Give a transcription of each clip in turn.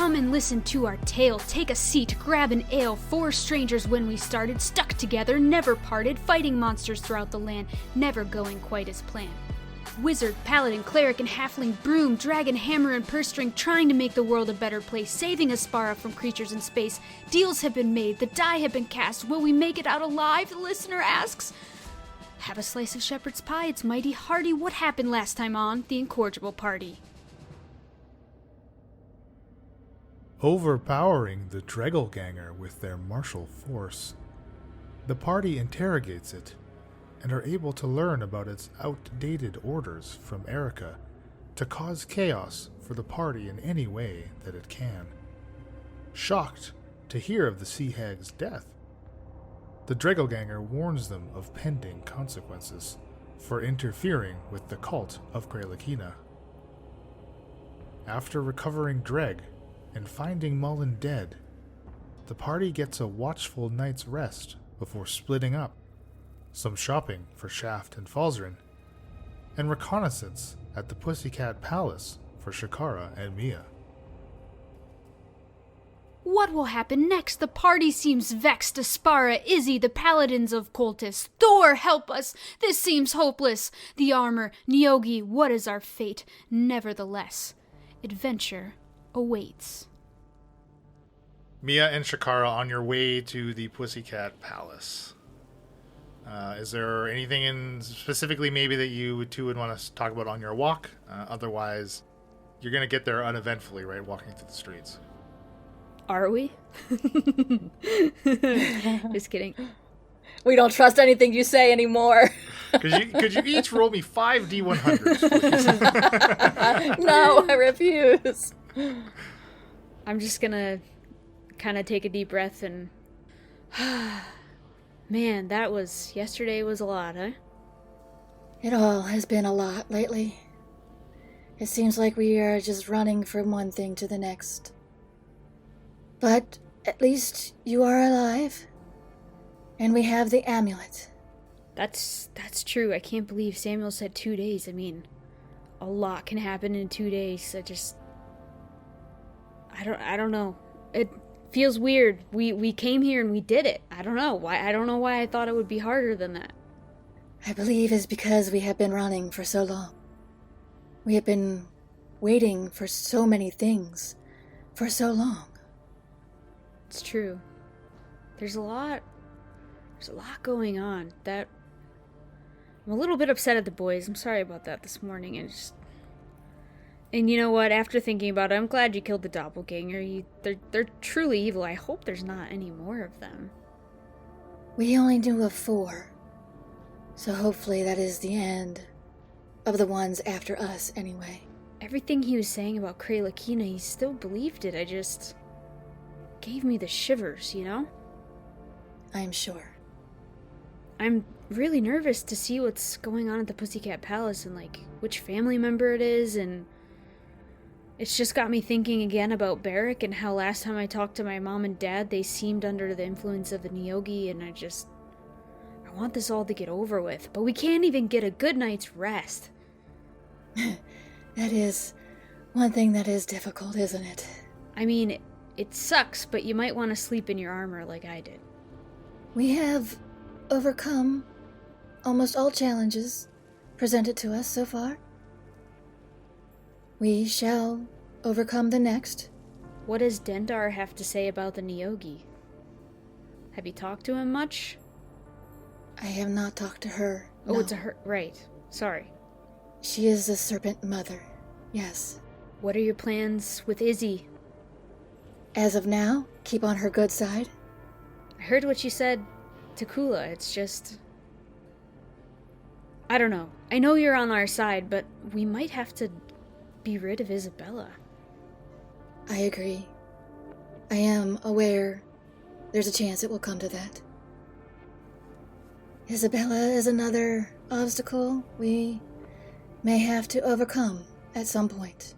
Come and listen to our tale. Take a seat, grab an ale. 4 strangers when we started, stuck together, never parted, fighting monsters throughout the land, never going quite as planned. Wizard, paladin, cleric, and halfling, broom, dragon, hammer, and purse string, trying to make the world a better place, saving Aspara from creatures in space. Deals have been made, the die have been cast. Will we make it out alive? The listener asks. Have a slice of shepherd's pie, it's mighty hearty. What happened last time on the Incorrigible party? Overpowering the Dregelganger with their martial force, the party interrogates it and are able to learn about its outdated orders from Erica to cause chaos for the party in any way that it can. Shocked to hear of the Sea Hag's death, the Dregelganger warns them of pending consequences for interfering with the cult of Grelakina. After recovering Dreg and finding Mullen dead, the party gets a watchful night's rest before splitting up, some shopping for Shaft and Falzarin, and reconnaissance at the Pussycat Palace for Shakara and Mia. What will happen next? The party seems vexed. Aspara, Izzy, the paladins of Cultus. Thor, help us! This seems hopeless. The armor, Nyogi, what is our fate? Nevertheless, adventure awaits. Mia and Shakara on your way to the Pussycat Palace. Is there anything specifically maybe that you two would want to talk about on your walk? Otherwise, you're going to get there uneventfully, right, walking through the streets. Are we? Just kidding. We don't trust anything you say anymore. Could you each roll me 5 D100s, please? No, I refuse. I'm just going to kind of take a deep breath and... Man, yesterday was a lot, huh? It all has been a lot lately. It seems like we are just running from one thing to the next. But at least you are alive. And we have the amulet. That's true. I can't believe Samuel said 2 days. I mean, a lot can happen in 2 days. I don't know. It feels weird. We came here and we did it. I don't know why I thought it would be harder than that. I believe it's because we have been running for so long. We have been waiting for so many things for so long. It's true. There's a lot going on. I'm a little bit upset at the boys. I'm sorry about that this morning. And you know what? After thinking about it, I'm glad you killed the doppelganger. They're truly evil. I hope there's not any more of them. We only knew of 4. So hopefully that is the end of the ones after us anyway. Everything he was saying about Grelakina, he still believed it. Gave me the shivers, you know? I'm sure. I'm really nervous to see what's going on at the Pussycat Palace and, which family member it is, and it's just got me thinking again about Barrick and how last time I talked to my mom and dad, they seemed under the influence of the Nyogi, and I want this all to get over with, but we can't even get a good night's rest. That is one thing that is difficult, isn't it? I mean, it sucks, but you might want to sleep in your armor like I did. We have overcome almost all challenges presented to us so far. We shall overcome the next. What does Dendar have to say about the Nyogi? Have you talked to him much? I have not talked to her. Oh, no. It's a her. Right. Sorry. She is the serpent mother. Yes. What are your plans with Izzy? As of now, keep on her good side. I heard what you said to Kula. It's just... I don't know. I know you're on our side, but we might have to be rid of Isabella. I agree. I am aware there's a chance it will come to that. Isabella is another obstacle we may have to overcome at some point.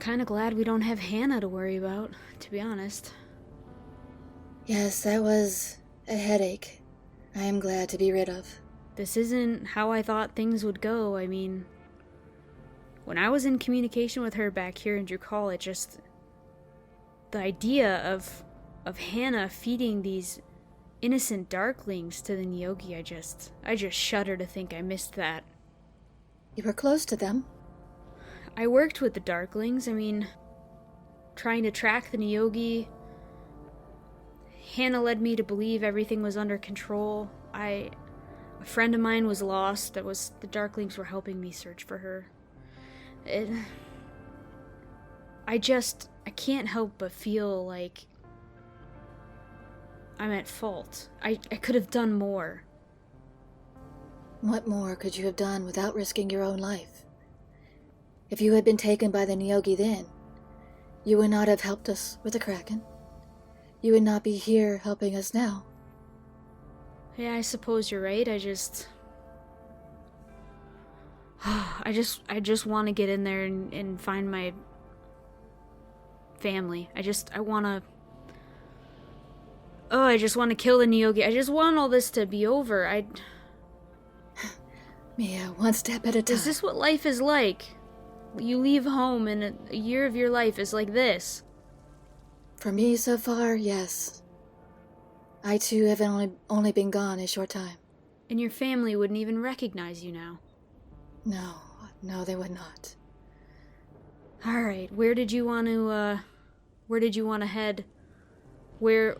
Kinda glad we don't have Hannah to worry about, to be honest. Yes, that was a headache I am glad to be rid of. This isn't how I thought things would go. I mean, when I was in communication with her back here in Drukal, the idea of Hannah feeding these innocent darklings to the Nyogi, I just shudder to think I missed that. You were close to them. I worked with the darklings. I mean, trying to track the Nyogi. Hannah led me to believe everything was under control. A friend of mine was lost. The darklings were helping me search for her. I can't help but feel like I'm at fault. I could have done more. What more could you have done without risking your own life? If you had been taken by the Nyogi then, you would not have helped us with the Kraken. You would not be here helping us now. Yeah, I suppose you're right. I just want to get in there and find my family. I just want to kill the Nyogi. I just want all this to be over. Mia, one step at a time. Is this what life is like? You leave home and a year of your life is like this. For me so far, yes. I too have only been gone a short time. And your family wouldn't even recognize you now. No, they would not. All right, where did you want to head? Where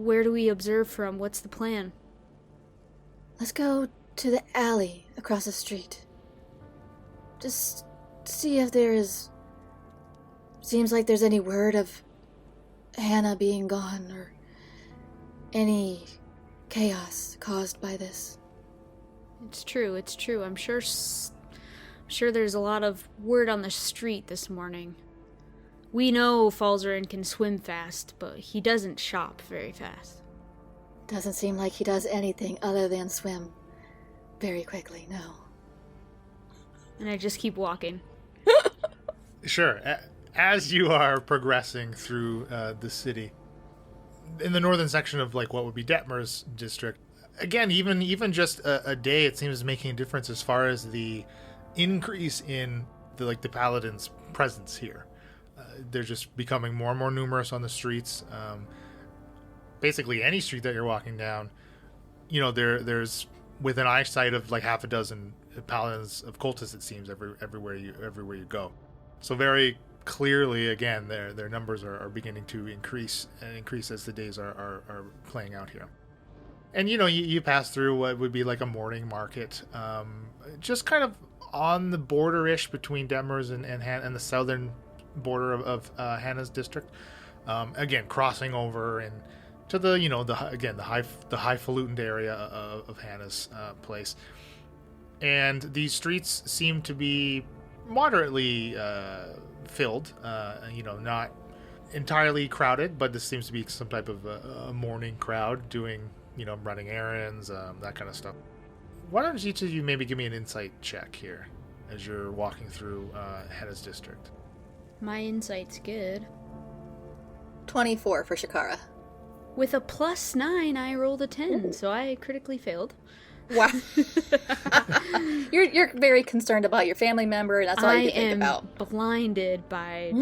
do we observe from? What's the plan? Let's go to the alley across the street. Just see if seems like there's any word of Hannah being gone or any chaos caused by this. It's true. I'm sure there's a lot of word on the street this morning. We know Falzarin can swim fast, but he doesn't shop very fast. Doesn't seem like he does anything other than swim very quickly, no. And I just keep walking. Sure. As you are progressing through the city, in the northern section of like what would be Detmer's district, again, even just a day, it seems making a difference as far as the increase in the paladins' presence here. They're just becoming more and more numerous on the streets. Basically, any street that you're walking down, there's within eyesight of like half a dozen paladins of cultists. It seems everywhere you go. So very clearly, again, their numbers are beginning to increase as the days are playing out here. And you pass through what would be like a morning market, just kind of on the border-ish between Detmer's and the southern border of Hannah's district. Again, crossing over and to the highfalutin area of Hannah's place. And these streets seem to be moderately filled, not entirely crowded, but this seems to be some type of a morning crowd doing, running errands, that kind of stuff. Why don't each of you maybe give me an insight check here as you're walking through Hannah's district? My insight's good. 24 for Shakara. With a +9, I rolled a 10, Ooh. so I critically failed. Wow. You're very concerned about your family member, and that's all you think about. I am blinded by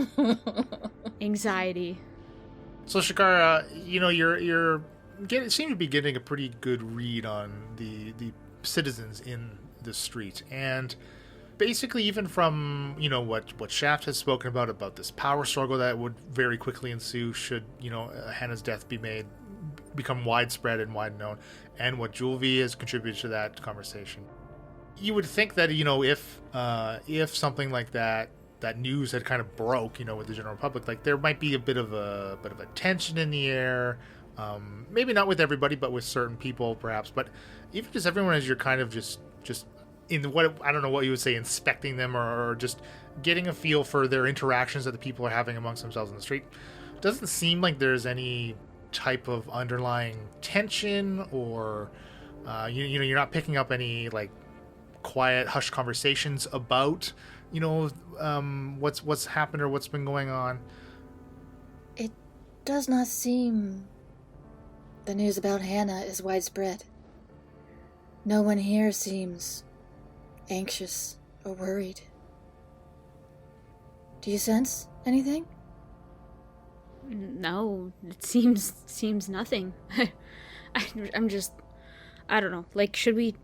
anxiety. So Shakara, you're seem to be getting a pretty good read on the citizens in the street, and basically even from what Shaft has spoken about this power struggle that would very quickly ensue should Hannah's death become widespread and wide known, and what Julvi has contributed to that conversation. You would think that if something like that news had kind of broke with the general public, like there might be a bit of a tension in the air, maybe not with everybody but with certain people perhaps, but even just everyone as you're kind of just in what I don't know what you would say, inspecting them or just getting a feel for their interactions that the people are having amongst themselves in the street. Doesn't seem like there's any type of underlying tension or you're not picking up any like quiet hushed conversations about what's happened or what's been going on. It does not seem the news about Hannah is widespread. No one here seems anxious or worried. Do you sense anything? No, it seems nothing. I'm just, I don't know. Like, should we?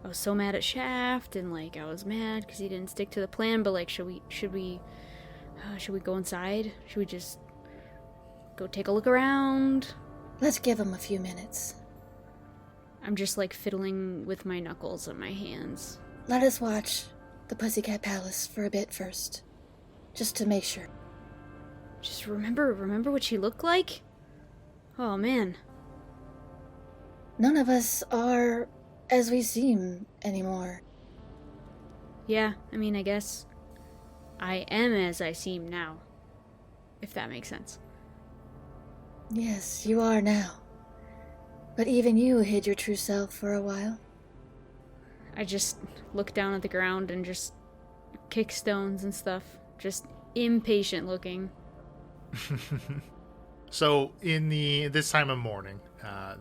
I was so mad at Shaft, and like I was mad because he didn't stick to the plan. But like, should we go inside? Should we just go take a look around? Let's give him a few minutes. I'm just like fiddling with my knuckles and my hands. Let us watch the Pussycat Palace for a bit first, just to make sure. Just remember what she looked like? Oh man. None of us are as we seem anymore. Yeah, I mean, I guess I am as I seem now, if that makes sense. Yes, you are now. But even you hid your true self for a while. I just look down at the ground and just kick stones and stuff. Just impatient looking. So in this time of morning,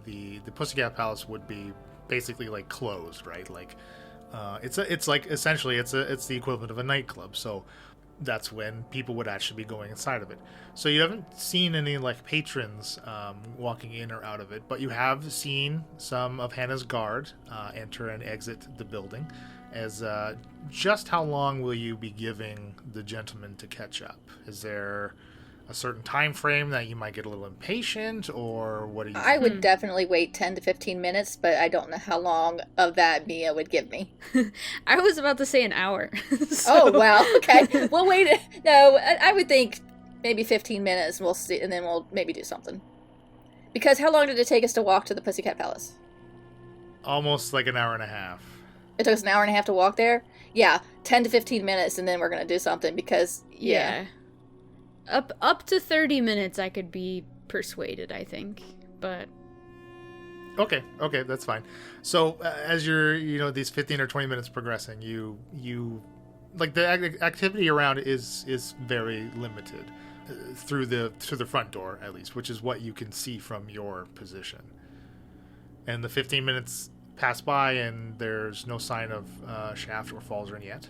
the Pussycat Palace would be basically like closed, right? Like it's like essentially it's the equivalent of a nightclub. So that's when people would actually be going inside of it. So you haven't seen any like patrons walking in or out of it, but you have seen some of Hannah's guard enter and exit the building. As just how long will you be giving the gentleman to catch up? Is there a certain time frame that you might get a little impatient, or what do you think? I would definitely wait 10 to 15 minutes, but I don't know how long of that Mia would give me. I was about to say an hour. Oh, well, okay. We'll wait. No, I would think maybe 15 minutes, and we'll see, and then we'll maybe do something. Because how long did it take us to walk to the Pussycat Palace? Almost like an hour and a half. It took us an hour and a half to walk there? Yeah, 10 to 15 minutes, and then we're going to do something, because, yeah. Up to 30 minutes I could be persuaded, I think. But Okay, that's fine. So as you're, these 15 or 20 minutes progressing, you like the activity around is very limited through the front door, at least, which is what you can see from your position. And the 15 minutes pass by, and there's no sign of Shaft or Falzern yet.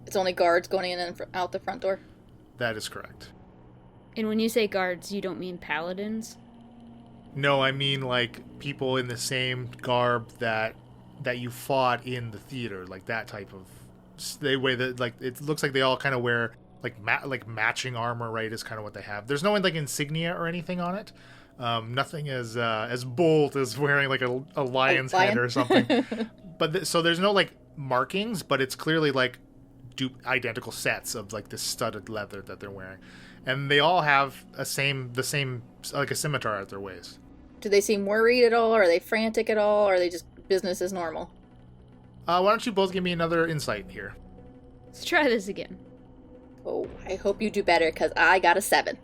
It's only guards going in and out the front door? That is correct. And when you say guards, you don't mean paladins? No, I mean like people in the same garb that you fought in the theater, like that type of. They wear that, like it looks like they all kind of wear like matching armor, right? Is kind of what they have. There's no like insignia or anything on it. Nothing as bold as wearing like a lion's head or something. But so there's no like markings, but it's clearly like identical sets of like this studded leather that they're wearing. And they all have the same like a scimitar at their waist. Do they seem worried at all? Are they frantic at all? Or are they just business as normal? Why don't you both give me another insight here? Let's try this again. Oh, I hope you do better, because I got a 7.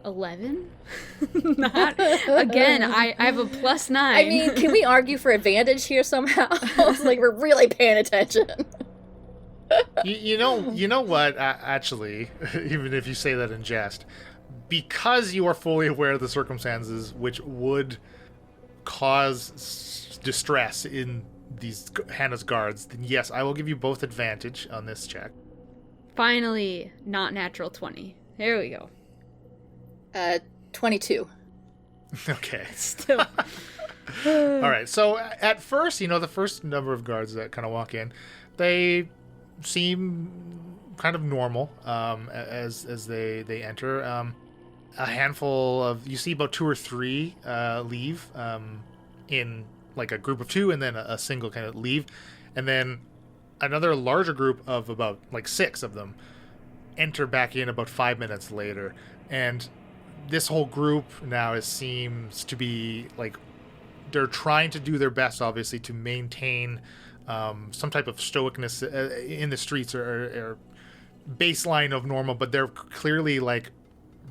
11? Not again. I have a +9. I mean, can we argue for advantage here somehow? It's like we're really paying attention. You know what? Actually, even if you say that in jest, because you are fully aware of the circumstances which would cause distress in these Hannah's guards, then yes, I will give you both advantage on this check. Finally, not natural 20. There we go. 22. Okay. Still. All right. So at first, the first number of guards that kind of walk in, they seem kind of normal as they enter. A handful of, you see about 2 or 3 leave in like a group of 2, and then a single kind of leave, and then another larger group of about like 6 of them enter back in about 5 minutes later. And this whole group now seems to be like they're trying to do their best, obviously, to maintain some type of stoicness in the streets or baseline of normal, but they're clearly like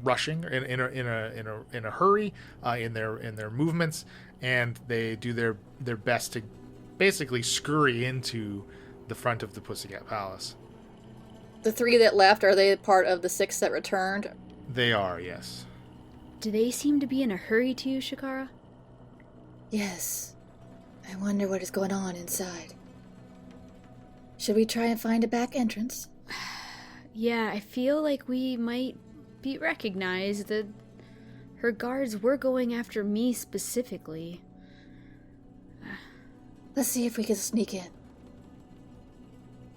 rushing in a hurry in their movements, and they do their best to basically scurry into the front of the Pussycat Palace. The 3 that left, are they part of the 6 that returned? They are, yes. Do they seem to be in a hurry to you, Shakara? Yes. I wonder what is going on inside. Should we try and find a back entrance? Yeah, I feel like we might be recognized. Her guards were going after me specifically. Let's see if we can sneak in.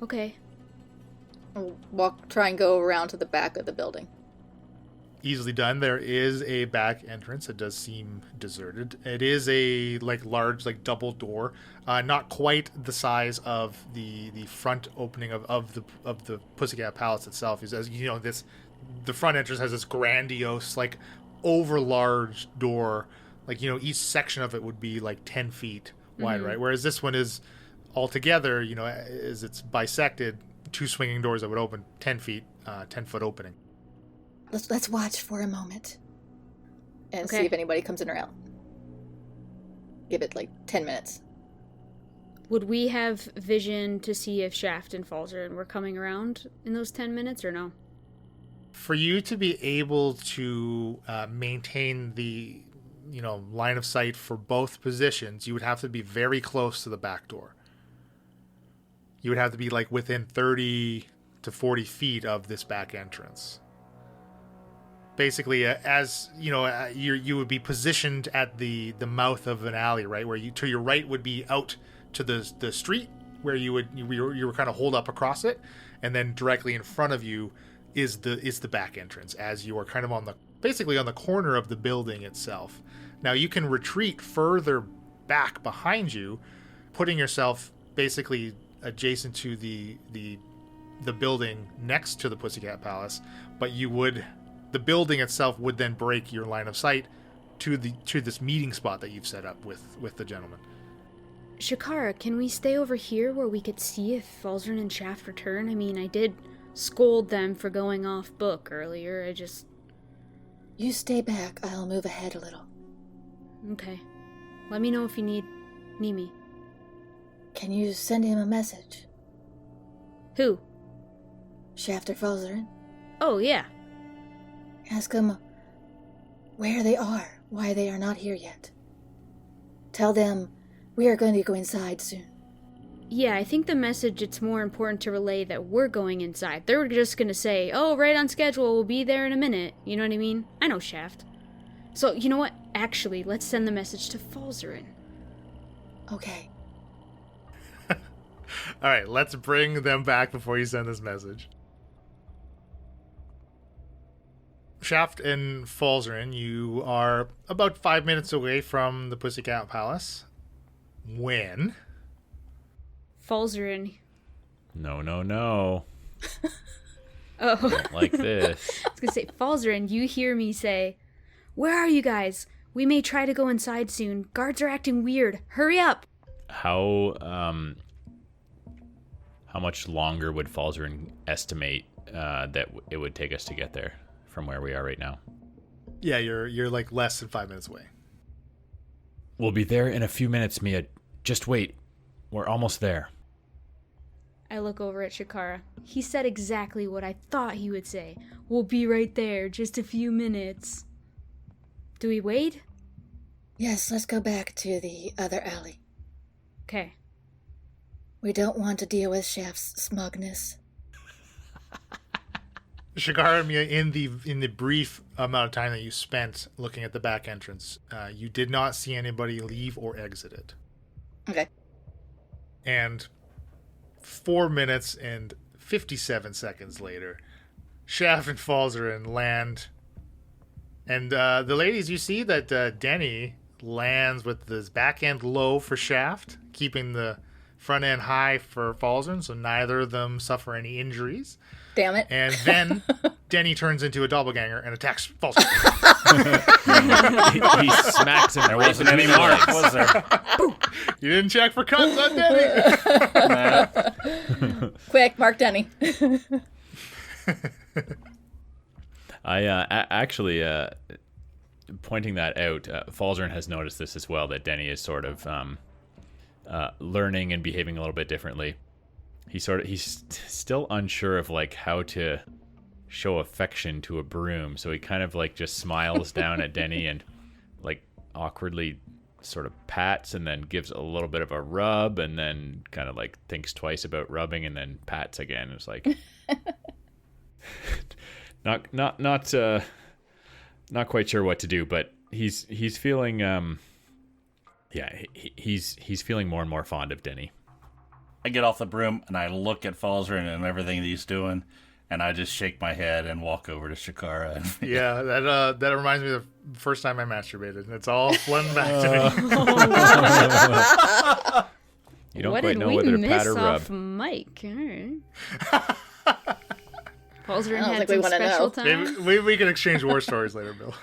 Okay. We'll try and go around to the back of the building. Easily done. There is a back entrance. It does seem deserted. It is a large double door, not quite the size of the front opening of the Pussycat Palace itself. Is, as you know, the front entrance has this grandiose over large door. Each section of it would be 10 feet wide, right? Whereas this one is altogether, as it's bisected, 2 swinging doors that would open 10 feet, 10-foot opening. Let's watch for a moment. And see if anybody comes in or out. Give it 10 minutes. Would we have vision to see if Shaft and Falzarin were coming around in those 10 minutes or no? For you to be able to maintain the line of sight for both positions, you would have to be very close to the back door. You would have to be within 30 to 40 feet of this back entrance. Basically, as you would be positioned at the mouth of an alley, right? Where to your right would be out to the street, where you were kind of holed up across it, and then directly in front of you is the back entrance, as you are kind of on the corner of the building itself. Now you can retreat further back behind you, putting yourself basically adjacent to the building next to the Pussycat Palace, but the building itself would then break your line of sight to this meeting spot that you've set up with the gentleman. Shakara, can we stay over here where we could see if Falzarin and Shaft return? I mean, I did scold them for going off book earlier. You stay back. I'll move ahead a little. Okay. Let me know if you need me. Can you send him a message? Who? Shaft or Falzarin? Oh, yeah. Ask them where they are, why they are not here yet. Tell them we are going to go inside soon. Yeah, I think the message, it's more important to relay that we're going inside. They're just gonna say, oh, right on schedule, we'll be there in a minute. You know what I mean? I know Shaft. So, you know what? Actually, let's send the message to Falzarin. Okay. All right, let's bring them back before you send this message. Shaft and Falzarin, you are about 5 minutes away from the Pussycat Palace. When? Falzarin. No. Oh. Don't like this. I was gonna say, Falzarin, you hear me say, where are you guys? We may try to go inside soon. Guards are acting weird. Hurry up! How much longer would Falzarin estimate that it would take us to get there from where we are right now? Yeah, you're less than 5 minutes away. We'll be there in a few minutes, Mia. Just wait. We're almost there. I look over at Shakara. He said exactly what I thought he would say. We'll be right there, just a few minutes. Do we wait? Yes, let's go back to the other alley. Okay. We don't want to deal with Shaft's smugness. Shakara, Mia, in the brief amount of time that you spent looking at the back entrance, you did not see anybody leave or exit it. Okay. And 4 minutes and 57 seconds later, Shaft and Falzarin land. And the ladies, you see that Denny lands with this back end low for Shaft, keeping the front end high for Falzarin, so neither of them suffer any injuries. Damn it. And then Denny turns into a doppelganger and attacks Falzarin. he smacks him. There wasn't any mark, was there? You didn't check for cuts on Denny. Quick, Mark Denny. I actually, pointing that out, Falzarin has noticed this as well, that Denny is sort of learning and behaving a little bit differently. He's still unsure of how to show affection to a broom, so he kind of just smiles down at Denny and awkwardly sort of pats and then gives a little bit of a rub and then kind of thinks twice about rubbing and then pats again. It's Not quite sure what to do, but he's feeling he's feeling more and more fond of Denny. I get off the broom and I look at Falzarin and everything that he's doing, and I just shake my head and walk over to Shakara. And Yeah, that reminds me of the first time I masturbated. It's all flooding back to me. You don't What quite did know we whether to miss pat or rub. off Mike? All right. Paul's I don't had think we some wanna special know. time. Maybe we can exchange war stories later, Bill.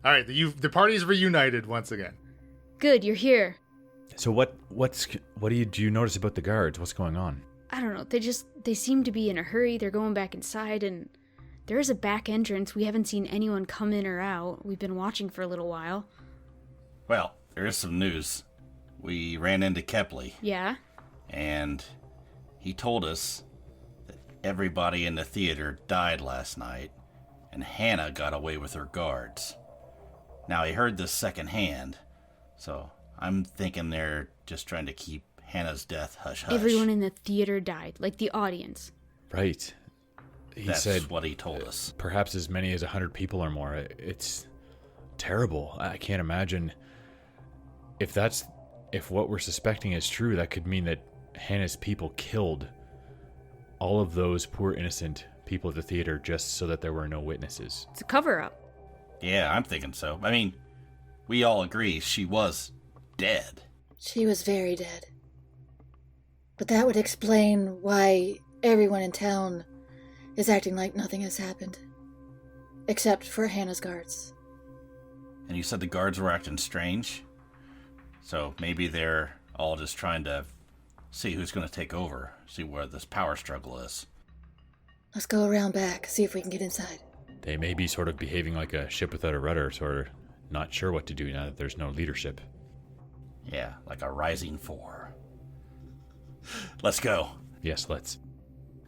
All right, the party's reunited once again. Good, you're here. So what do you notice about the guards? What's going on? I don't know. They seem to be in a hurry. They're going back inside, and there is a back entrance. We haven't seen anyone come in or out. We've been watching for a little while. well, there is some news. We ran into Kepley, Yeah? and he told us that everybody in the theater died last night, and Hannah got away with her guards. Now, he heard this secondhand, so I'm thinking they're just trying to keep Hannah's death hush-hush. Everyone in the theater died, like the audience. Right. He That's said what he told us. perhaps as many as 100 people or more. It's terrible. I can't imagine if what we're suspecting is true. That could mean that Hannah's people killed all of those poor innocent people at the theater just so that there were no witnesses. It's a cover-up. Yeah, I'm thinking so. I mean, we all agree she was dead. She was very dead. But that would explain why everyone in town is acting like nothing has happened. Except for Hannah's guards. And you said the guards were acting strange? So maybe they're all just trying to see who's going to take over, see where this power struggle is. Let's go around back, see if we can get inside. They may be sort of behaving like a ship without a rudder, sort of not sure what to do now that there's no leadership. Yeah, like a rising four. Let's go. Yes, let's.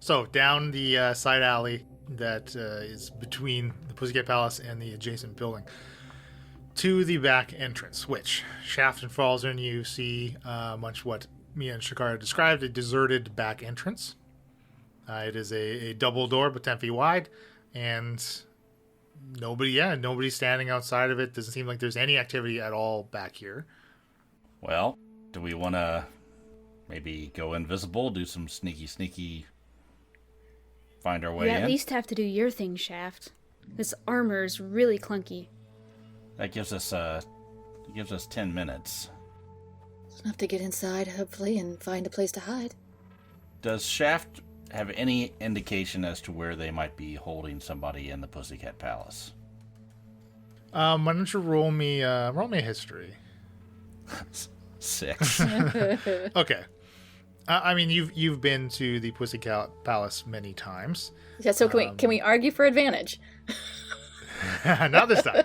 So down the side alley that is between the Pussycat Palace and the adjacent building to the back entrance, which Shaft and Falzarin, you see much what me and Shakara described, a deserted back entrance. It is a double door, but 10 feet wide, and nobody's standing outside of it. Doesn't seem like there's any activity at all back here. Well, do we want to maybe go invisible, do some sneaky, find our way You in? at least have to do your thing, Shaft. This armor is really clunky. That gives us 10 minutes. It's enough to get inside, hopefully, and find a place to hide. Does Shaft have any indication as to where they might be holding somebody in the Pussycat Palace? Why don't you roll me a history? 6. Okay. I mean, you've been to the Pussycat Palace many times. Yeah, so can we argue for advantage? Not this time.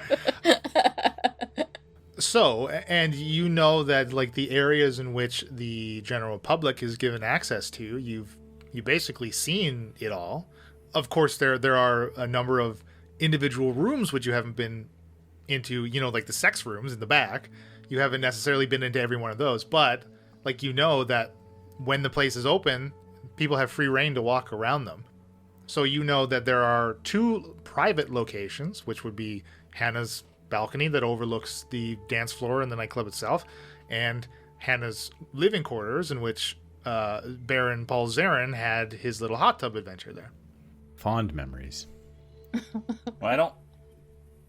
So, and you know that like the areas in which the general public is given access to, you basically seen it all. Of course, there are a number of individual rooms which you haven't been into. You know, like the sex rooms in the back. You haven't necessarily been into every one of those, but like you know that when the place is open, people have free reign to walk around them. So you know that there are 2 private locations, which would be Hannah's balcony that overlooks the dance floor and the nightclub itself, and Hannah's living quarters, in which Baron Paul Zarin had his little hot tub adventure there. Fond memories. Well, I don't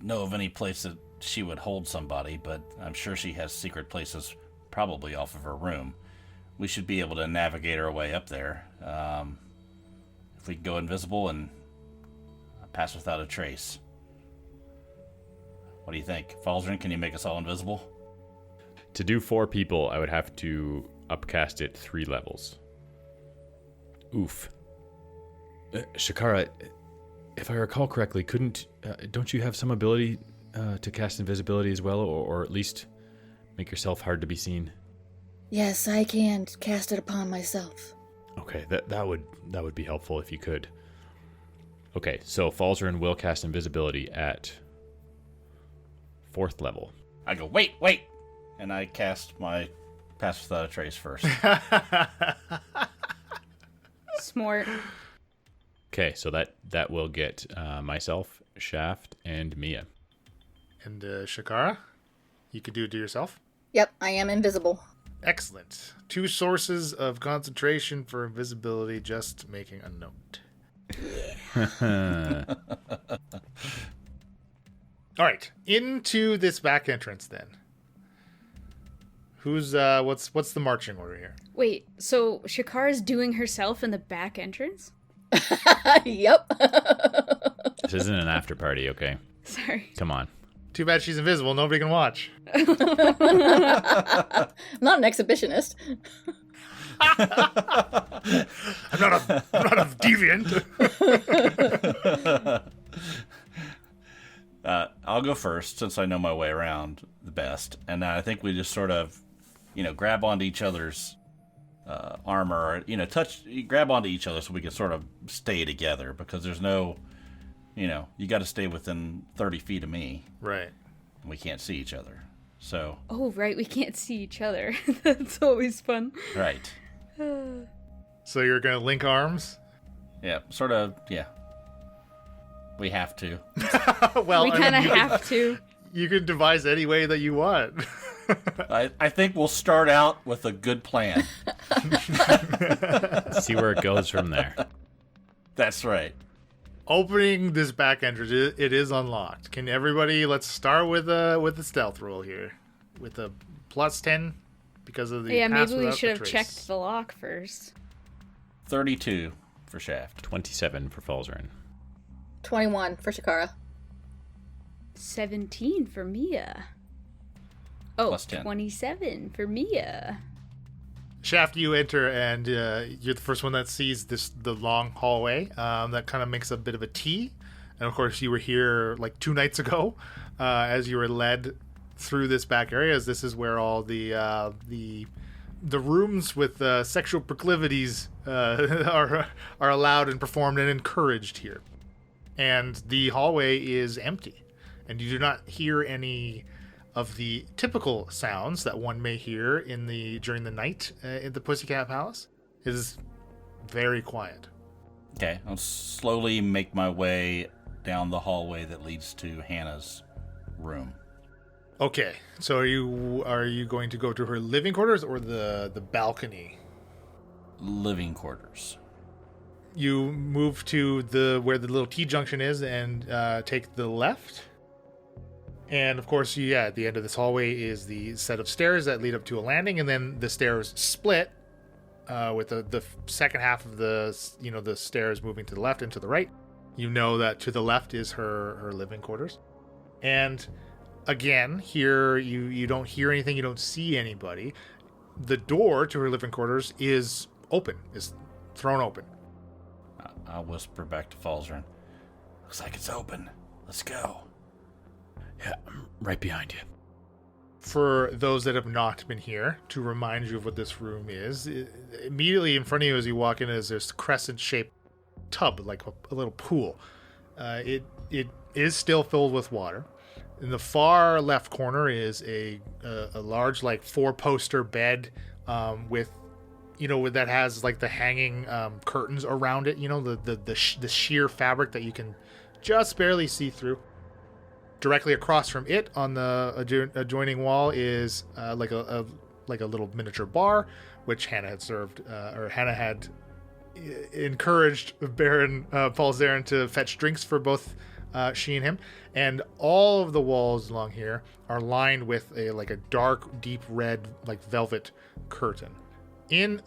know of any place that she would hold somebody, but I'm sure she has secret places probably off of her room. We should be able to navigate our way up there. If we can go invisible and pass without a trace. What do you think? Falzarin, can you make us all invisible? To do 4 people, I would have to upcast it 3 levels. Oof. Shakara, if I recall correctly, don't you have some ability to cast invisibility as well, or at least make yourself hard to be seen? Yes, I can cast it upon myself. Okay, that would be helpful if you could. Okay, so Falzarin will cast invisibility at 4th level. I go, wait! And I cast my Pass Without a Trace first. Smart. Okay, so that will get myself, Shaft, and Mia. And Shakara, you could do it to yourself. Yep, I am invisible. Excellent. 2 sources of concentration for invisibility, just making a note. All right, into this back entrance then. Who's what's the marching order here? Wait, so Shakara's doing herself in the back entrance? Yep. This isn't an after party, okay? Sorry. Come on. Too bad she's invisible. Nobody can watch. I'm not an exhibitionist. I'm not a deviant. I'll go first since I know my way around the best, and I think we just sort of, grab onto each other's armor, grab onto each other so we can sort of stay together because there's no, you got to stay within 30 feet of me. Right. We can't see each other, so. Oh, right, we can't see each other. That's always fun. Right. So you're gonna link arms? Yeah, sort of. Yeah. We have to. Well, We kind of have to. You can devise any way that you want. I think we'll start out with a good plan. See where it goes from there. That's right. Opening this back entrance, it is unlocked. Can everybody? Let's start with the stealth roll here, with a +10 because of the. Yeah, pass maybe we without should the have trace. checked the lock first. 32 for Shaft. 27 for Falzarin. 21 for Shakara. 17 for Mia. Oh, Plus 10. 27 for Mia. Shaft, you enter, and you're the first one that sees the long hallway that kind of makes a bit of a T. And of course, you were here like 2 nights ago, as you were led through this back area. As this is where all the rooms with sexual proclivities are allowed and performed and encouraged here. And the hallway is empty, and you do not hear any of the typical sounds that one may hear during the night at the Pussycat Palace. It is very quiet. Okay, I'll slowly make my way down the hallway that leads to Hannah's room. Okay, so are you going to go to her living quarters or the balcony? Living quarters. You move to where the little T junction is and take the left. And of course, at the end of this hallway is the set of stairs that lead up to a landing, and then the stairs split with the second half of the stairs moving to the left and to the right. You know that to the left is her living quarters. And again, here you don't hear anything, you don't see anybody. The door to her living quarters is open, is thrown open. I'll whisper back to Falzarin. Looks like it's open. Let's go. Yeah, I'm right behind you. For those that have not been here, to remind you of what this room is, immediately in front of you as you walk in is this crescent-shaped tub, like a little pool. It is still filled with water. In the far left corner is a large, like, 4-poster bed with that has like the hanging curtains around it. The sheer fabric that you can just barely see through. Directly across from it, on the adjoining wall, is like a little miniature bar, which Hannah had served, or Hannah had encouraged Baron Falzarin to fetch drinks for both she and him. And all of the walls along here are lined with a dark, deep red, like velvet curtain. In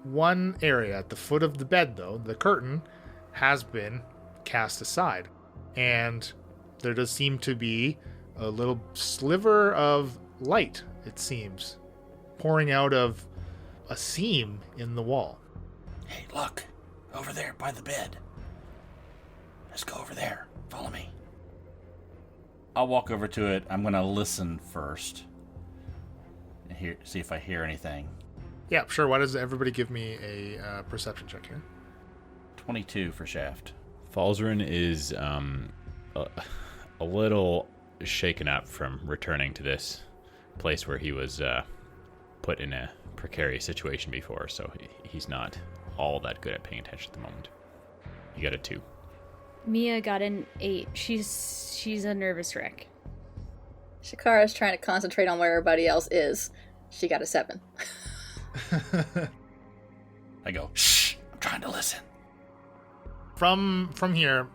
one area at the foot of the bed, though, the curtain has been cast aside, and there does seem to be a little sliver of light, it seems, pouring out of a seam in the wall. Hey, look. Over there by the bed. Let's go over there. Follow me. I'll walk over to it. I'm going to listen first. And see if I hear anything. Yeah, sure. Why does everybody give me a perception check here? 22 for Shaft. Falzarin is a little shaken up from returning to this place where he was put in a precarious situation before, so he's not all that good at paying attention at the moment. You got a 2. Mia got an 8. She's a nervous wreck. Shakara's trying to concentrate on where everybody else is. She got a 7. I go, shh, I'm trying to listen. From here,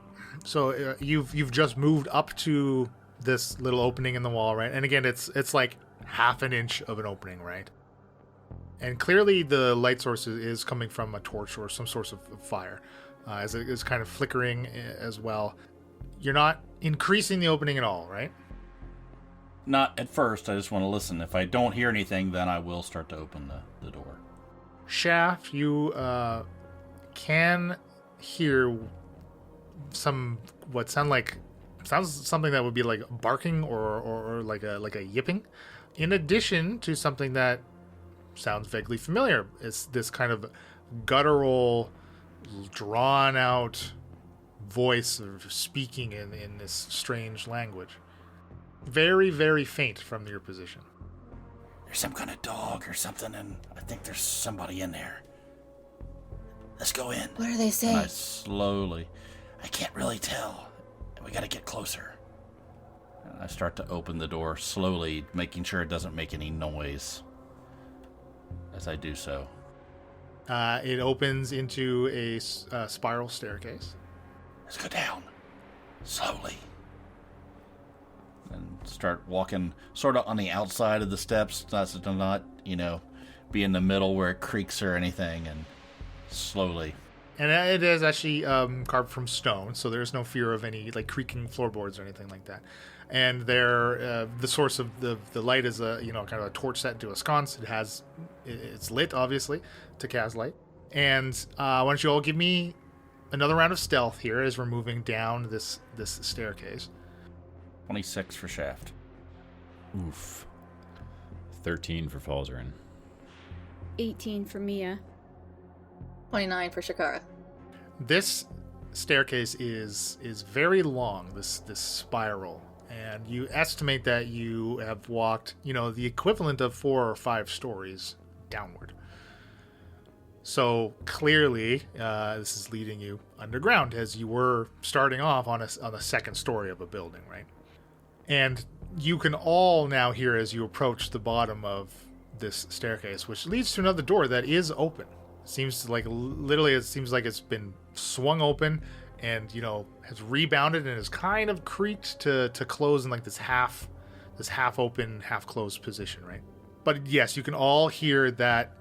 so you've just moved up to this little opening in the wall, right? And again, it's like half an inch of an opening, right? And clearly the light source is coming from a torch or some source of fire, as it is kind of flickering as well. You're not increasing the opening at all, right? Not at first. I just want to listen. If I don't hear anything, then I will start to open the door. Shaft, you can hear what sounds something that would be like barking or like a yipping, in addition to something that sounds vaguely familiar. It's this kind of guttural, drawn out voice of speaking in this strange language. Very, very faint from your position. There's some kind of dog or something, and I think there's somebody in there. Let's go in. What are they saying? I can't really tell. We gotta get closer. And I start to open the door slowly, making sure it doesn't make any noise as I do so. It opens into a spiral staircase. Let's go down. Slowly. And start walking sort of on the outside of the steps, not, be in the middle where it creaks or anything, and slowly. And it is actually carved from stone, so there's no fear of any like creaking floorboards or anything like that. And there, the source of the light is kind of a torch set into a sconce. It's lit, obviously, to cast light. And why don't you all give me another round of stealth here as we're moving down this staircase. 26 for Shaft. Oof. 13 for Falzarin. 18 for Mia. 29 for Shakara. This staircase is very long, this spiral, and you estimate that you have walked, the equivalent of 4 or 5 stories downward. So clearly, this is leading you underground, as you were starting off on the second story of a building, right? And you can all now hear as you approach the bottom of this staircase, which leads to another door that is open. It seems like it's been swung open and, has rebounded and is kind of creaked to close in like this half open, half closed position, right? But yes, you can all hear that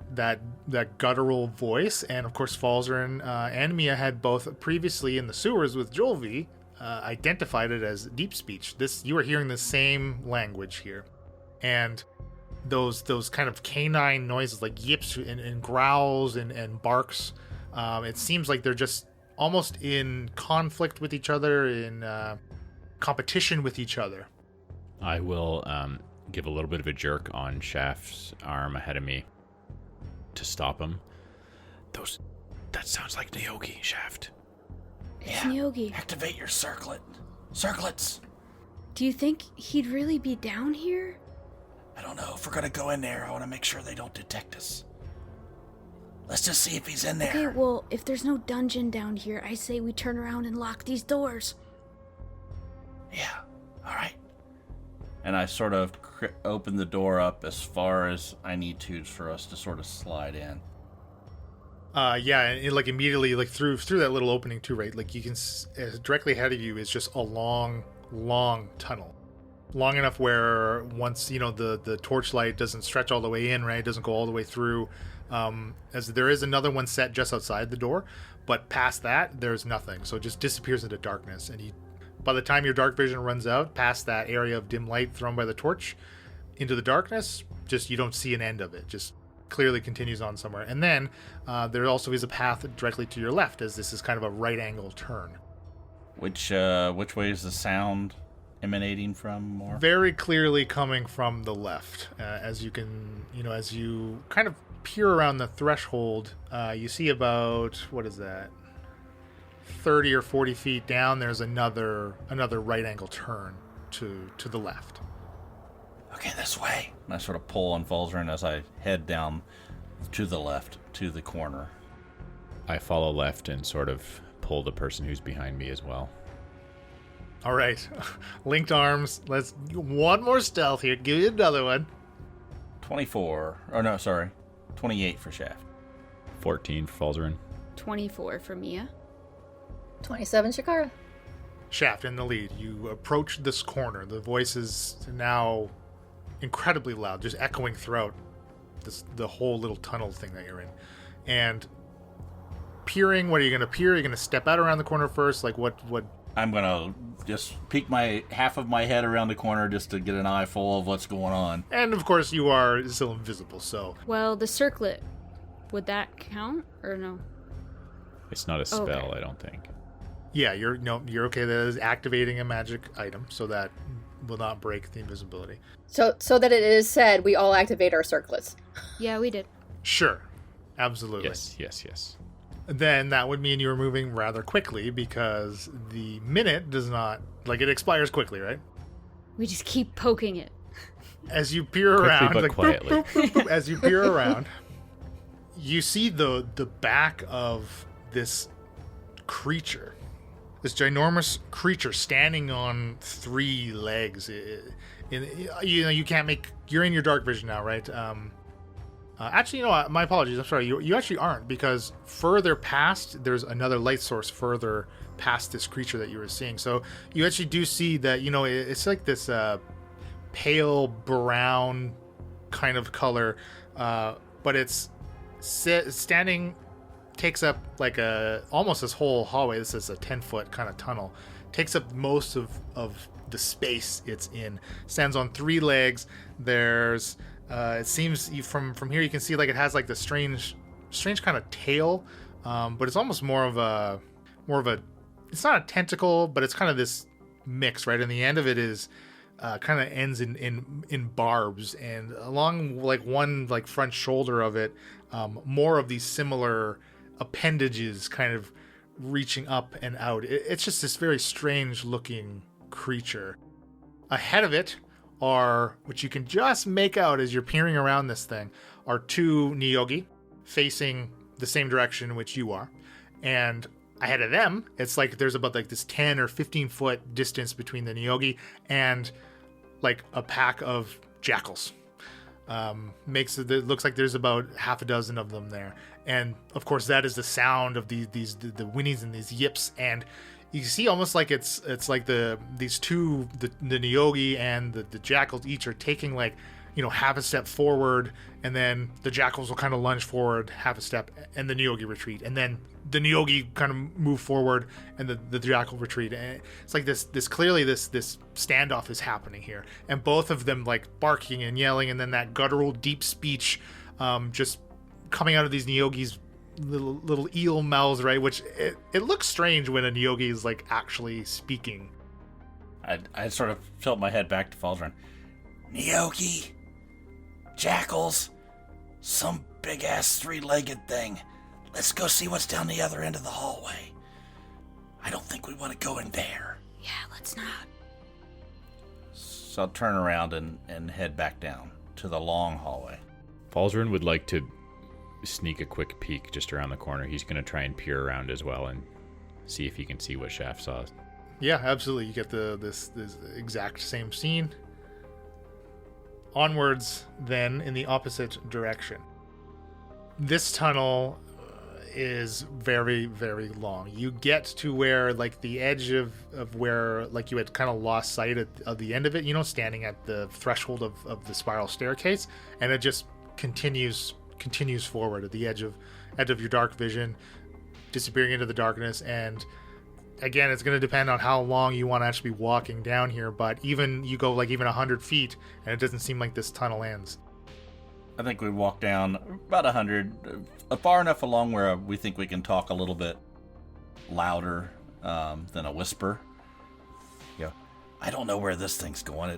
guttural voice, and of course Falzarin and Mia had both previously in the sewers with Jolvi identified it as deep speech. You are hearing the same language here, and those kind of canine noises like yips and growls and barks. It seems like they're just almost in conflict with each other, in competition with each other. I will give a little bit of a jerk on Shaft's arm ahead of me to stop him. That sounds like Nyogi, Shaft. It's Nyogi. Activate your circlets. Do you think he'd really be down here? I don't know. If we're gonna go in there, I want to make sure they don't detect us. Let's just see if he's in there. Okay, well, if there's no dungeon down here, I say we turn around and lock these doors. Yeah, all right. And I sort of open the door up as far as I need to for us to sort of slide in. And like immediately, like through that little opening too, right? Like you can directly ahead of you is just a long tunnel, long enough where once the torchlight doesn't stretch all the way in, right? It doesn't go all the way through. As there is another one set just outside the door, but past that there's nothing, so it just disappears into darkness. And by the time your dark vision runs out past that area of dim light thrown by the torch into the darkness, just you don't see an end of it. Just clearly continues on somewhere. And then there also is a path directly to your left, as this is kind of a right angle turn. Which way is the sound emanating from more? Very clearly coming from the left. As you can, as you kind of peer around the threshold, you see about, 30 or 40 feet down, there's another right angle turn to the left. Okay, this way. And I sort of pull on Falzarin as I head down to the left, to the corner. I follow left and sort of pull the person who's behind me as well. All right. Linked arms. Let's one more stealth here. Give you another one. 24. Oh, no, sorry. 28 for Shaft. 14 for Falzarin. 24 for Mia. 27, Shakara. Shaft in the lead. You approach this corner. The voice is now incredibly loud, just echoing throughout the whole little tunnel thing that you're in. And peering, what are you going to peer? Are you going to step out around the corner first? Like what? I'm going to just peek half of my head around the corner just to get an eye full of what's going on. And of course you are still invisible, so. Well, the circlet, would that count or no? It's not a spell, Okay. I don't think. Yeah, you're okay. That is activating a magic item, so that will not break the invisibility. So that it is said, we all activate our circlets. Yeah, we did. Sure. Absolutely. Yes. Then that would mean you're moving rather quickly because the minute does not, it expires quickly, right? We just keep poking it. As you peer Quickly around, but quietly. boop, boop, boop, as you peer around, you see the back of this creature, this ginormous creature standing on 3 legs. You can't make. You're in your dark vision now, right? Actually, my apologies. I'm sorry. You actually aren't, because further past, there's another light source further past this creature that you were seeing. So you actually do see that, it's like this pale brown kind of color, but it's standing, takes up almost this whole hallway. This is a 10-foot kind of tunnel. Takes up most of the space it's in. Stands on 3 legs. There's it seems from here you can see it has the strange kind of tail, but it's almost more of a it's not a tentacle, but it's kind of this mix, right? And the end of it is kind of ends in barbs, and along one front shoulder of it, more of these similar appendages kind of reaching up and out. It's just this very strange looking creature. Ahead of it are, which you can just make out as you're peering around this thing, are 2 Nyogi facing the same direction in which you are. And ahead of them, it's there's about this 10 or 15 foot distance between the Nyogi and a pack of jackals. It looks like there's about half a dozen of them there. And of course that is the sound of the whinnies and these yips, and you see almost it's these 2, the Nyogi and the jackals each are taking half a step forward, and then the jackals will kind of lunge forward half a step, and the Nyogi retreat, and then the Nyogi kind of move forward, and the jackal retreat. And it's this clearly this standoff is happening here, and both of them barking and yelling, and then that guttural deep speech just coming out of these Nyogi's little eel mouths, right? Which it looks strange when a Nyogi is actually speaking. I sort of tilt my head back to Falzarin. Nyogi, jackals, some big ass 3-legged thing. Let's go see what's down the other end of the hallway. I don't think we want to go in there. Yeah, let's not. So I'll turn around and head back down to the long hallway. Falzarin would like to sneak a quick peek just around the corner. He's going to try and peer around as well and see if he can see what Shaft saw. Yeah, absolutely. You get this exact same scene. Onwards, then, in the opposite direction. This tunnel is very, very long. You get to where, the edge of where, you had kind of lost sight of the end of it, standing at the threshold of the spiral staircase, and it just continues forward at the edge of your dark vision, disappearing into the darkness. And again, it's going to depend on how long you want to actually be walking down here, but you go even 100 feet and it doesn't seem like this tunnel ends. I think we walk down about 100, far enough along where we think we can talk a little bit louder than a whisper. I don't know where this thing's going.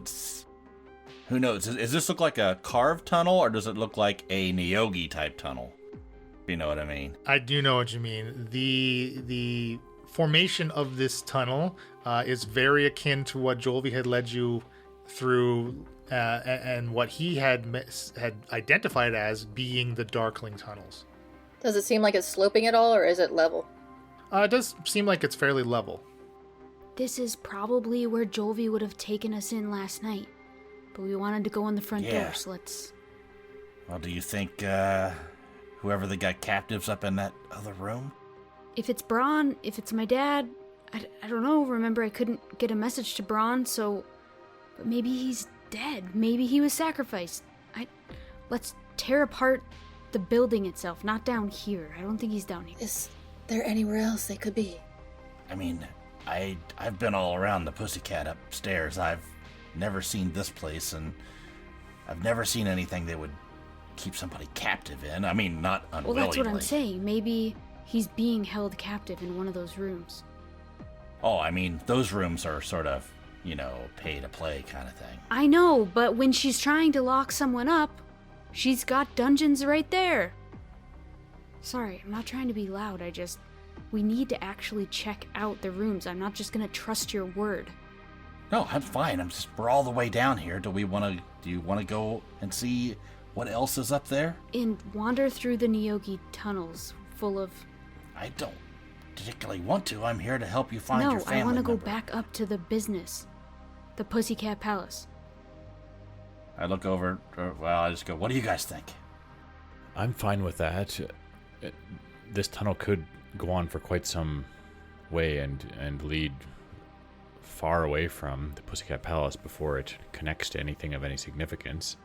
Who knows? Does this look like a carved tunnel, or does it look like a Nyogi type tunnel? If you know what I mean. I do know what you mean. The formation of this tunnel is very akin to what Jolvi had led you through, and what he had identified as being the Darkling tunnels. Does it seem like it's sloping at all, or is it level? It does seem like it's fairly level. This is probably where Jolvi would have taken us in last night. But we wanted to go in the front door, so let's... Well, do you think, whoever they got captives up in that other room? If it's Braun, if it's my dad, I don't know. Remember, I couldn't get a message to Braun, so... But maybe he's dead. Maybe he was sacrificed. Let's tear apart the building itself, not down here. I don't think he's down here. Is there anywhere else they could be? I mean, I've been all around the Pussycat upstairs. I've never seen this place, and I've never seen anything that would keep somebody captive in. I mean, not unwillingly. Well, that's what I'm saying. Maybe he's being held captive in one of those rooms. Oh, I mean, those rooms are sort of, pay to play kind of thing. I know, but when she's trying to lock someone up, she's got dungeons right there. Sorry, I'm not trying to be loud. We need to actually check out the rooms. I'm not just gonna trust your word. No, I'm fine. We're all the way down here. Do you want to go and see what else is up there? And wander through the Nyogi tunnels full of... I don't particularly want to. I'm here to help you find your family No, I want to go member. back up to the business. The Pussycat Palace. I look over, I just go, what do you guys think? I'm fine with that. This tunnel could go on for quite some way and lead far away from the Pussycat Palace before it connects to anything of any significance.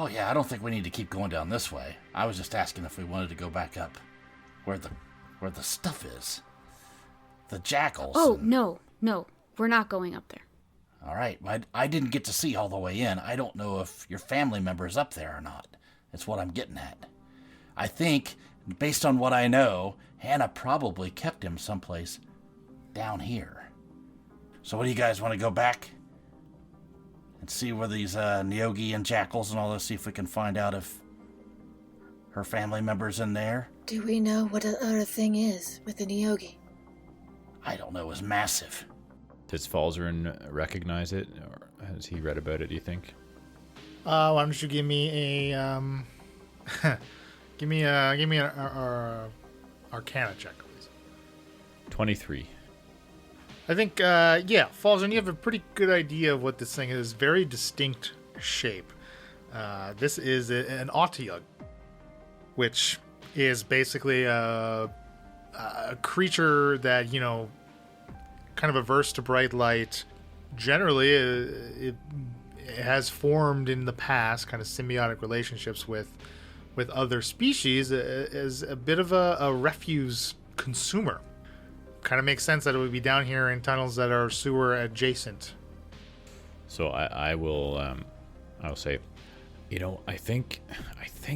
Oh yeah, I don't think we need to keep going down this way. I was just asking if we wanted to go back up where the stuff is. The jackals. Oh, no, we're not going up there. All right, I didn't get to see all the way in. I don't know if your family member is up there or not. That's what I'm getting at. I think, based on what I know, Hannah probably kept him someplace down here. So what do you guys want to go back and see where these Nyogi and jackals and all this, see if we can find out if her family member's in there? Do we know what the other thing is with the Nyogi? I don't know, it's massive. Does Falzarin recognize it, or has he read about it, do you think? Why don't you give me a give me an Arcana check, please. 23. I think Falzarin, you have a pretty good idea of what this thing is. Very distinct shape. This is an Otyug, which is basically a creature that, kind of averse to bright light. Generally, it has formed in the past kind of symbiotic relationships with other species as a bit of a refuse consumer. Kind of makes sense that it would be down here in tunnels that are sewer adjacent. So I'll say, I think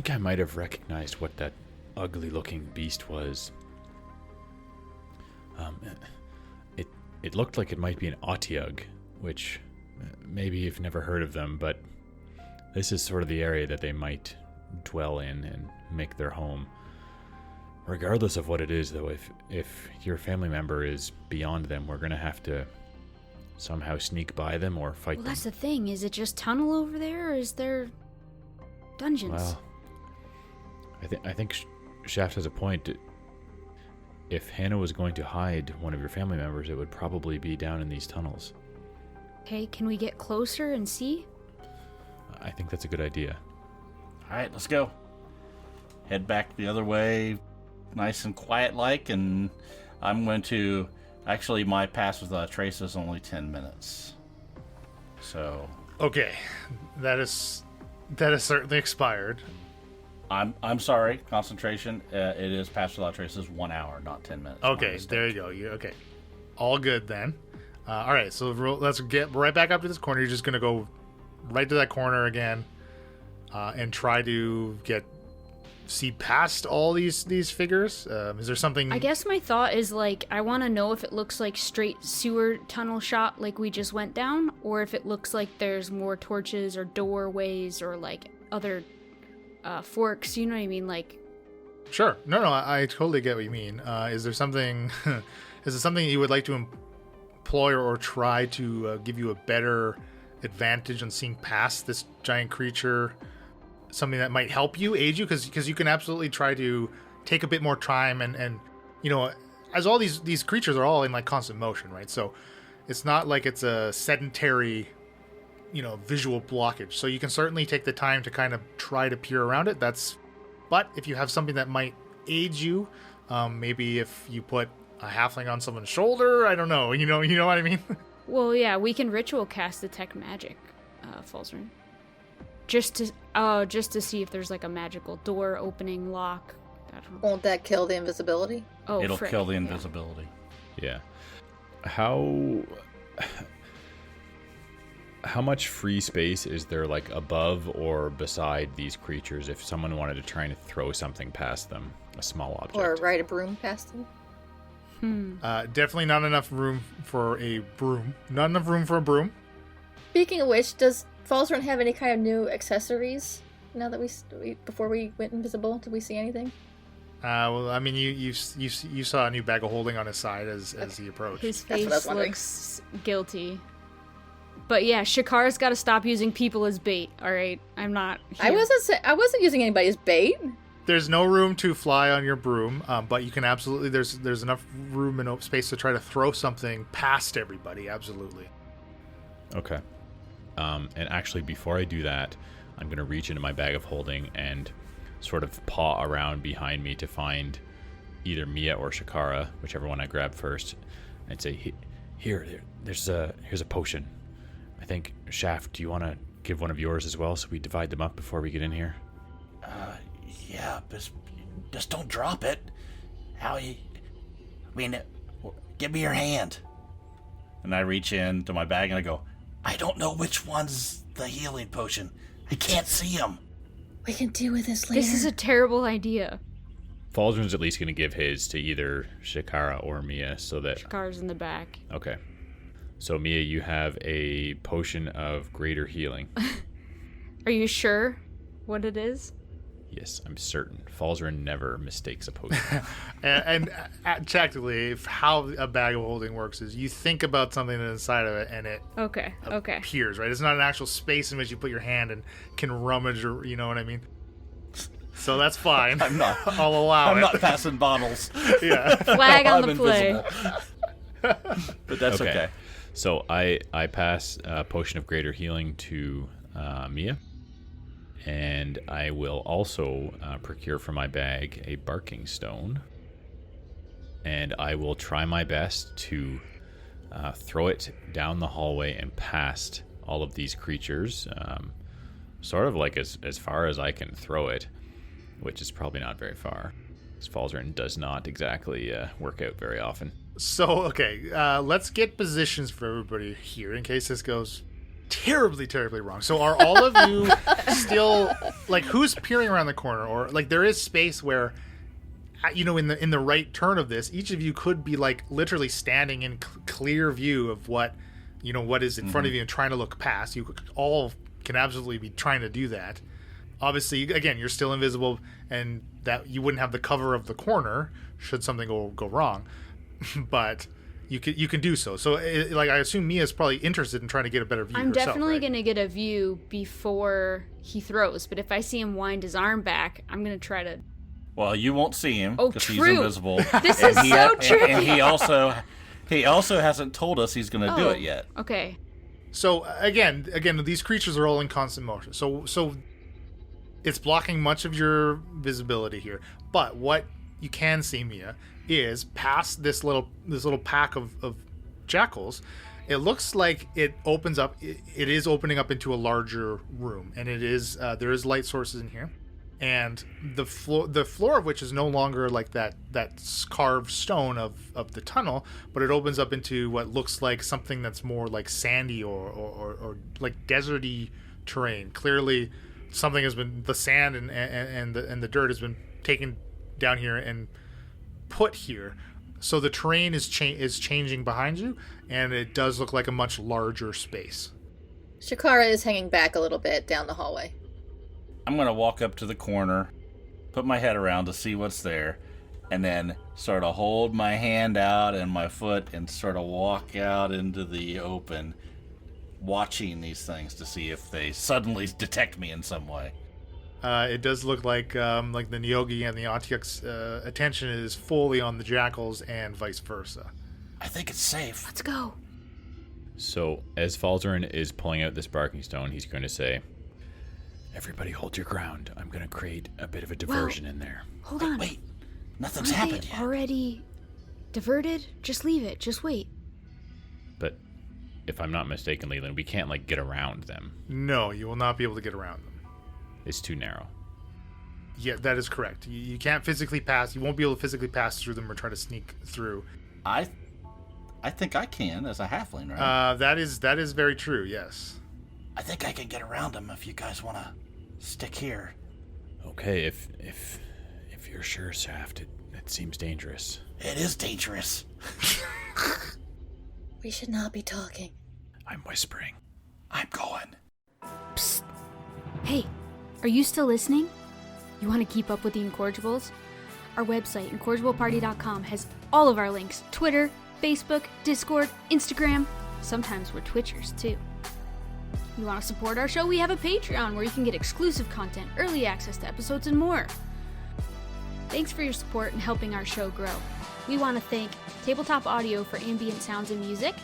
I might have recognized what that ugly looking beast was. It looked like it might be an Otyug, which maybe you've never heard of them, but this is sort of the area that they might dwell in and make their home. Regardless of what it is, though, if your family member is beyond them, we're going to have to somehow sneak by them or fight them. Well, that's the thing. Is it just tunnel over there, or is there dungeons? Well, I think Shaft has a point. If Hannah was going to hide one of your family members, it would probably be down in these tunnels. Okay, can we get closer and see? I think that's a good idea. All right, let's go. Head back the other way, nice and quiet like, and I'm going to... Actually, my pass with Trace is only 10 minutes. So... Okay, that is certainly expired. I'm sorry, concentration. It is pass without traces 1 hour, not 10 minutes. Okay, there you go. Okay, all good then. All right, so let's get right back up to this corner. You're just gonna go right to that corner again, and try to see past all these figures. Is there something? I guess my thought is I want to know if it looks like straight sewer tunnel shot like we just went down, or if it looks like there's more torches or doorways or other forks. You know what I mean? Sure. No, I totally get what you mean. Is there something? Is it something you would like to employ or try to give you a better advantage on seeing past this giant creature? Something that might help you, aid you, because you can absolutely try to take a bit more time and as all these creatures are all in like constant motion, right? So it's not like it's a sedentary, visual blockage. So you can certainly take the time to kind of try to peer around it. But if you have something that might aid you, maybe if you put a halfling on someone's shoulder, I don't know, you know what I mean? Well, yeah, we can ritual cast detect magic, Falzern. Just to see if there's like a magical door opening, lock. I don't know. Won't that kill the invisibility? Oh, It'll frick, kill the yeah. invisibility. Yeah. How much free space is there like above or beside these creatures if someone wanted to try and throw something past them, a small object? Or ride a broom past them? Definitely not enough room for a broom. Not enough room for a broom. Speaking of which, does Falzern have any kind of new accessories now that we before we went invisible? Did we see anything? Well, I mean, you saw a new bag of holding on his side as he approached. His That's what I was face wondering. looks guilty. But yeah, Shakara's got to stop using people as bait. All right, I'm not. I here. wasn't using anybody as bait. There's no room to fly on your broom, but you can absolutely. There's enough room and space to try to throw something past everybody. Absolutely. Okay. And actually, before I do that, I'm going to reach into my bag of holding and sort of paw around behind me to find either Mia or Shakara, whichever one I grab first, and say, here's a potion. I think, Shaft, do you want to give one of yours as well so we divide them up before we get in here? Yeah, just don't drop it. Give me your hand. And I reach into my bag and I go, I don't know which one's the healing potion. I can't see them. We can deal with this later. This is a terrible idea. Falzern's at least going to give his to either Shakara or Mia so that... Shakara's in the back. Okay. So, Mia, you have a potion of greater healing. Are you sure what it is? Yes, I'm certain. Falzern never mistakes a potion. and tactically, how a bag of holding works is you think about something inside of it and it Okay. appears, right? It's not an actual space in which you put your hand and can rummage, or you know what I mean. So that's fine. I'm not. I'll allow I'm it. not passing bottles. Yeah. Flag on I'm the play. invisible. But that's okay. So I pass a potion of greater healing to Mia. And I will also procure from my bag a barking stone. And I will try my best to throw it down the hallway and past all of these creatures. Sort of like as far as I can throw it, which is probably not very far. This Falzern does not exactly work out very often. So, okay, let's get positions for everybody here in case this goes terribly, terribly wrong. So are all of you still, like, who's peering around the corner? Or, like, there is space where, in the right turn of this, each of you could be, like, literally standing in clear view of what is in front of you and trying to look past. You all can absolutely be trying to do that. Obviously, again, you're still invisible, and that you wouldn't have the cover of the corner should something go wrong. But you can do so. So, I assume Mia's probably interested in trying to get a better view I'm herself, definitely right? going to get a view before he throws, but if I see him wind his arm back, I'm going to try to... Well, you won't see him Oh, because he's true. invisible. This is so true. And he also hasn't told us he's going to do it yet. Okay. So again, these creatures are all in constant motion. So it's blocking much of your visibility here. But what you can see, Mia, is past this little pack of jackals. It looks like it opens up. It is opening up into a larger room, and it is there is light sources in here, and the floor of which is no longer like that carved stone of the tunnel, but it opens up into what looks like something that's more like sandy or like deserty terrain. Clearly, something has been the sand and the dirt has been taken down here and put here, so the terrain is changing behind you, and it does look like a much larger space. Shakara is hanging back a little bit down the hallway. I'm going to walk up to the corner, put my head around to see what's there, and then sort of hold my hand out and my foot and sort of walk out into the open, watching these things to see if they suddenly detect me in some way. It does look like the Nyogi and the Otyuk's attention is fully on the jackals and vice versa. I think it's safe. Let's go. So, as Falzarin is pulling out this barking stone, he's going to say, "Everybody hold your ground. I'm going to create a bit of a diversion in there." Hold on. Wait, nothing's Aren't happened they yet. already diverted? Just leave it. Just wait. But if I'm not mistaken, Leland, we can't, like, get around them. No, you will not be able to get around them. It's too narrow. Yeah, that is correct. You can't physically pass. You won't be able to physically pass through them or try to sneak through. I think I can as a halfling, right? That is very true. Yes. I think I can get around them if you guys want to stick here. Okay, if you're sure, Saft, it seems dangerous. It is dangerous. We should not be talking. I'm whispering. I'm going. Psst. Hey, are you still listening? You want to keep up with the Incorrigibles? Our website, incorrigibleparty.com, has all of our links. Twitter, Facebook, Discord, Instagram. Sometimes we're Twitchers, too. You want to support our show? We have a Patreon where you can get exclusive content, early access to episodes, and more. Thanks for your support and helping our show grow. We want to thank Tabletop Audio for ambient sounds and music.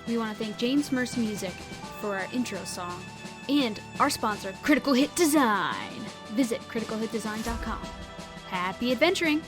We want to thank James Merce Music for our intro song. And our sponsor, Critical Hit Design. Visit criticalhitdesign.com. Happy adventuring!